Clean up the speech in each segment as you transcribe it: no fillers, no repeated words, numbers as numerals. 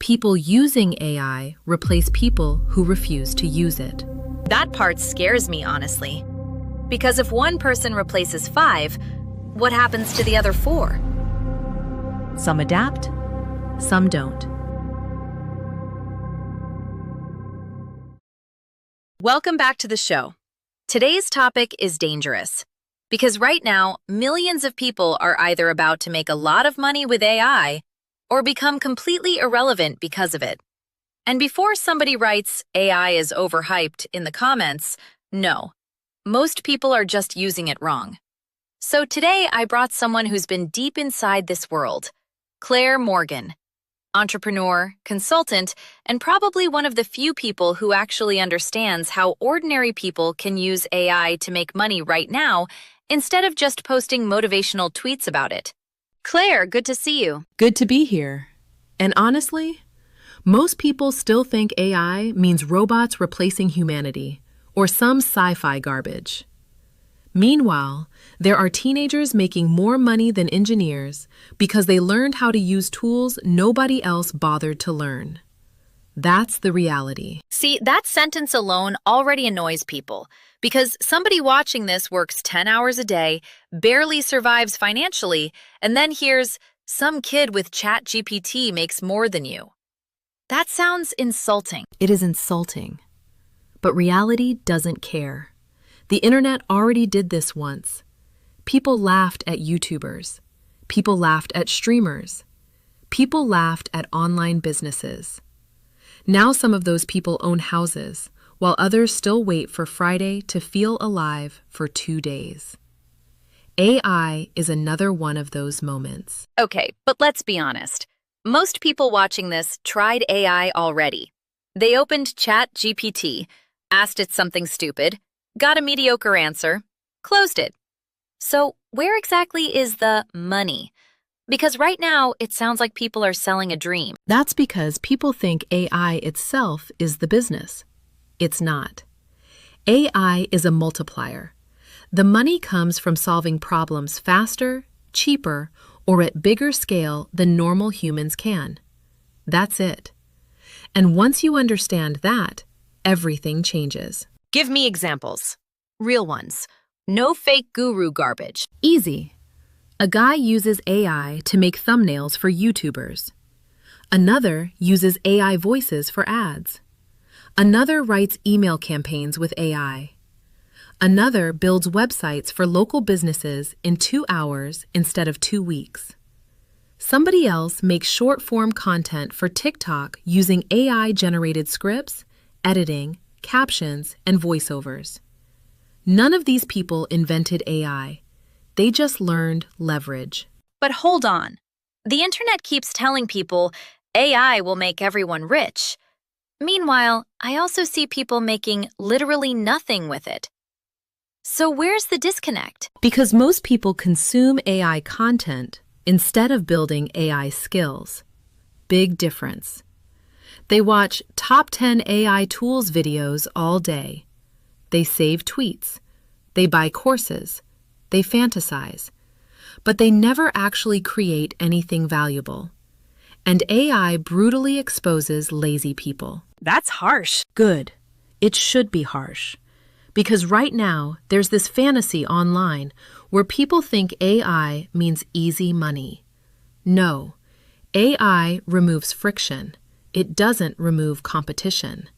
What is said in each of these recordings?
People using AI replace people who refuse to use it. That part scares me, honestly. Because if one person replaces 5, what happens to the other 4? Some adapt, some don't. Welcome back to the show. Today's topic is dangerous. Because right now, millions of people are either about to make a lot of money with AI or become completely irrelevant because of it. And before somebody writes AI is overhyped in the comments, no. Most people are just using it wrong. So today I brought someone who's been deep inside this world, Claire Morgan, entrepreneur, consultant, and probably one of the few people who actually understands how ordinary people can use AI to make money right now instead of just posting motivational tweets about it. Claire, good to see you. Good to be here. And honestly, most people still think AI means robots replacing humanity or some sci-fi garbage. Meanwhile, there are teenagers making more money than engineers because they learned how to use tools nobody else bothered to learn. That's the reality. See, that sentence alone already annoys people because somebody watching this works 10 hours a day, barely survives financially, and then hears some kid with ChatGPT makes more than you. That sounds insulting. It is insulting. But reality doesn't care. The internet already did this once. People laughed at YouTubers. People laughed at streamers. People laughed at online businesses. Now some of those people own houses, while others still wait for Friday to feel alive for 2 days. AI is another one of those moments. Okay, but let's be honest. Most people watching this tried AI already. They opened ChatGPT, asked it something stupid, got a mediocre answer, closed it. So where exactly is the money? Because right now, it sounds like people are selling a dream. That's because people think AI itself is the business. It's not. AI is a multiplier. The money comes from solving problems faster, cheaper, or at bigger scale than normal humans can. That's it. And once you understand that, everything changes. Give me examples. Real ones. No fake guru garbage. Easy. A guy uses AI to make thumbnails for YouTubers. Another uses AI voices for ads. Another writes email campaigns with AI. Another builds websites for local businesses in 2 hours instead of 2 weeks. Somebody else makes short-form content for TikTok using AI-generated scripts, editing, captions, and voiceovers. None of these people invented AI. They just learned leverage. But hold on. The internet keeps telling people AI will make everyone rich. Meanwhile, I also see people making literally nothing with it. So where's the disconnect? Because most people consume AI content instead of building AI skills. Big difference. They watch top 10 AI tools videos all day. They save tweets. They buy courses. They fantasize. But they never actually create anything valuable. And AI brutally exposes lazy people. That's harsh. Good. It should be harsh. Because right now, there's this fantasy online where people think AI means easy money. No, AI removes friction. It doesn't remove competition.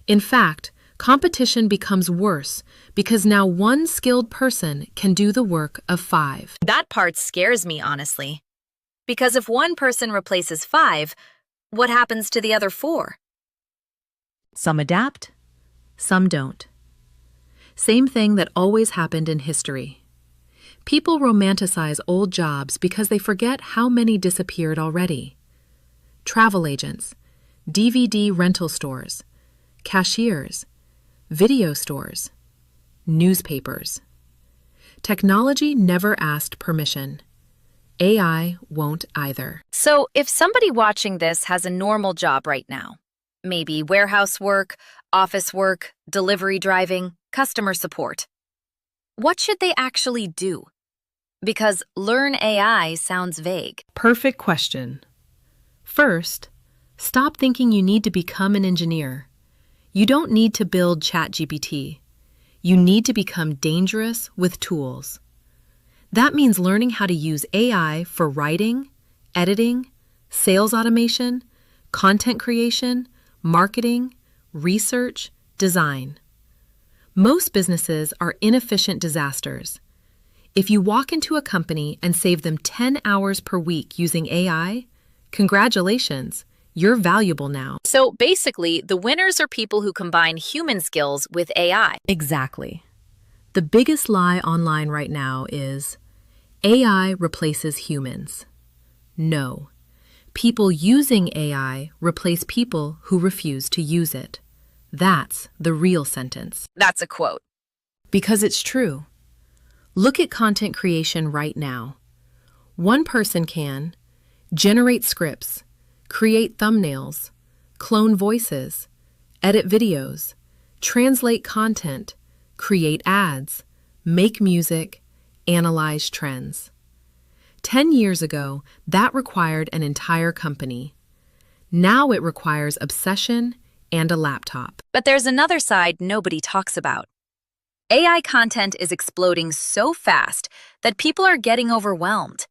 In fact, competition becomes worse because now one skilled person can do the work of 5. That part scares me, honestly. Because if one person replaces 5, what happens to the other 4? Some adapt, some don't. Same thing that always happened in history. People romanticize old jobs because they forget how many disappeared already. Travel agents, DVD rental stores, cashiers, video stores, newspapers. Technology never asked permission. AI won't either. So if somebody watching this has a normal job right now, maybe warehouse work, office work, delivery driving, customer support, what should they actually do? Because learn AI sounds vague. Perfect question. First, Stop thinking you need to become an engineer. You don't need to build ChatGPT. You need to become dangerous with tools. That means learning how to use AI for writing, editing, sales automation, content creation, marketing, research, design. Most businesses are inefficient disasters. If you walk into a company and save them 10 hours per week using AI, congratulations, you're valuable now. So basically, the winners are people who combine human skills with AI. Exactly. The biggest lie online right now is AI replaces humans. No. People using AI replace people who refuse to use it. That's the real sentence. That's a quote. Because it's true. Look at content creation right now. One person can generate scripts, create thumbnails, clone voices, edit videos, translate content, create ads, make music, analyze trends. 10 years ago, that required an entire company. Now it requires obsession and a laptop. But there's another side nobody talks about. AI content is exploding so fast that people are getting overwhelmed.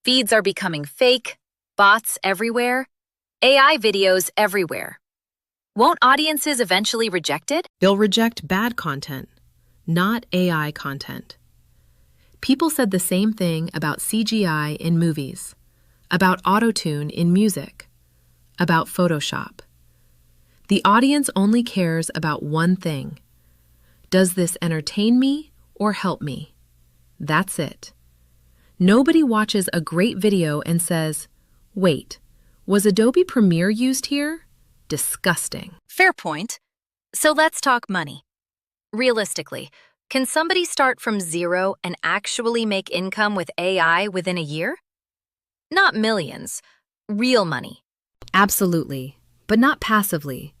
Feeds are becoming fake, bots everywhere, AI videos everywhere. Won't audiences eventually reject it? They'll reject bad content, not AI content. People said the same thing about CGI in movies, about autotune in music, about Photoshop. The audience only cares about one thing. Does this entertain me or help me? That's it. Nobody watches a great video and says, "Wait, was Adobe Premiere used here?" Disgusting. Fair point. So let's talk money. Realistically, can somebody start from zero and actually make income with AI within a year? Not millions, real money. Absolutely, but not passively.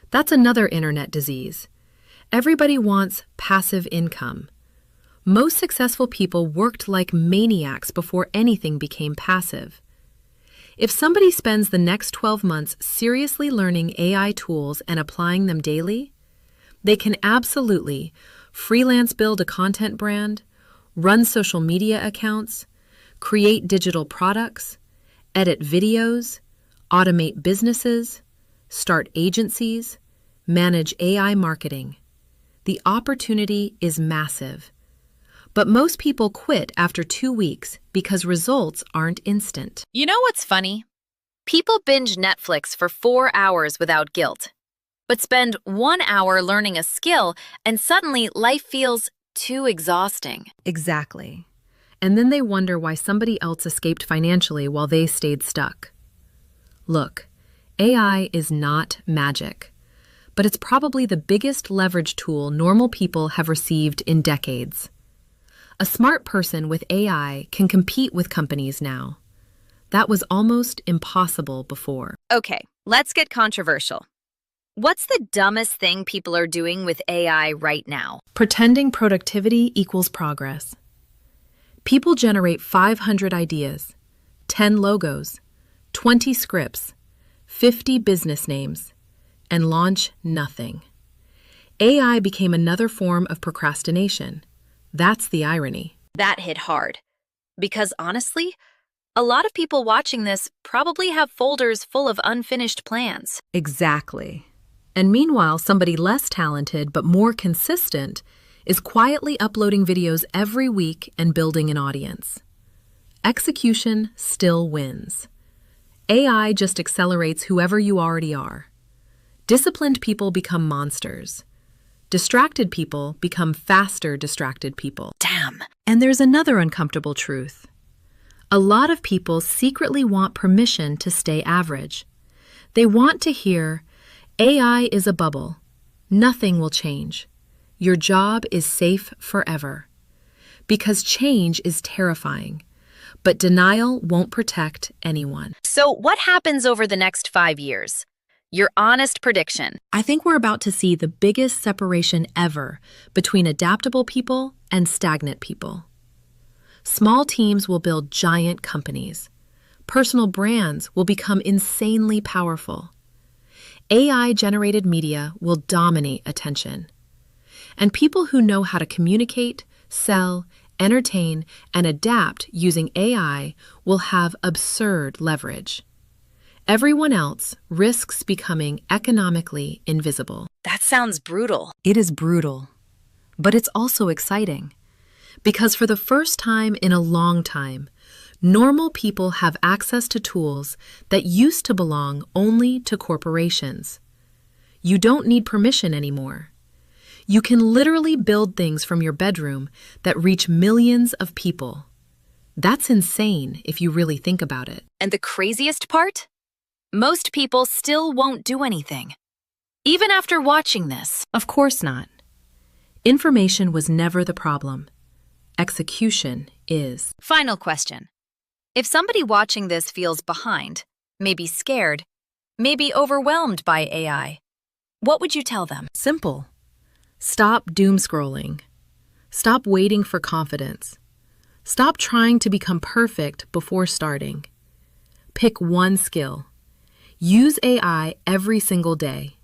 That's another internet disease. Everybody wants passive income. Most successful people worked like maniacs before anything became passive. If somebody spends the next 12 months seriously learning AI tools and applying them daily, they can absolutely freelance build a content brand, run social media accounts, create digital products, edit videos, automate businesses, start agencies, manage AI marketing. The opportunity is massive. But most people quit after 2 weeks because results aren't instant. You know what's funny? People binge Netflix for 4 hours without guilt, but spend 1 hour learning a skill and suddenly life feels too exhausting. Exactly. And then they wonder why somebody else escaped financially while they stayed stuck. Look, AI is not magic, but it's probably the biggest leverage tool normal people have received in decades. A smart person with AI can compete with companies now. That was almost impossible before. Okay, let's get controversial. What's the dumbest thing people are doing with AI right now? Pretending productivity equals progress. People generate 500 ideas, 10 logos, 20 scripts, 50 business names, and launch nothing. AI became another form of procrastination. That's the irony. That hit hard. Because honestly, a lot of people watching this probably have folders full of unfinished plans. Exactly. And meanwhile, somebody less talented but more consistent is quietly uploading videos every week and building an audience. Execution still wins. AI just accelerates whoever you already are. Disciplined people become monsters. Distracted people become faster distracted people. Damn. And there's another uncomfortable truth. A lot of people secretly want permission to stay average. They want to hear, AI is a bubble. Nothing will change. Your job is safe forever. Because change is terrifying, but denial won't protect anyone. So what happens over the next 5 years? Your honest prediction. I think we're about to see the biggest separation ever between adaptable people and stagnant people. Small teams will build giant companies, Personal brands will become insanely powerful. AI-generated media will dominate attention. And people who know how to communicate, sell, entertain, and adapt using AI will have absurd leverage. Everyone else risks becoming economically invisible. That sounds brutal. It is brutal, but it's also exciting. Because for the first time in a long time, normal people have access to tools that used to belong only to corporations. You don't need permission anymore. You can literally build things from your bedroom that reach millions of people. That's insane if you really think about it. And the craziest part? Most people still won't do anything. Even after watching this. Of course not. Information was never the problem. Execution is. Final question. If somebody watching this feels behind, maybe scared, maybe overwhelmed by AI, what would you tell them? Simple. Stop doom scrolling. Stop waiting for confidence. Stop trying to become perfect before starting. Pick one skill. Use AI every single day.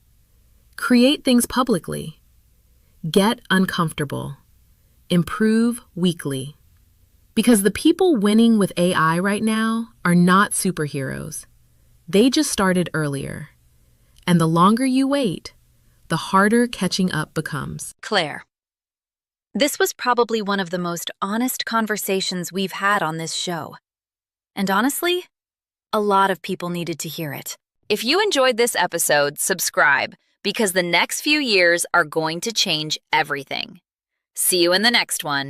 Create things publicly. Get uncomfortable. Improve weekly. Because the people winning with AI right now are not superheroes. They just started earlier. And the longer you wait, the harder catching up becomes. Claire, this was probably one of the most honest conversations we've had on this show. And honestly, a lot of people needed to hear it. If you enjoyed this episode, subscribe, because the next few years are going to change everything. See you in the next one.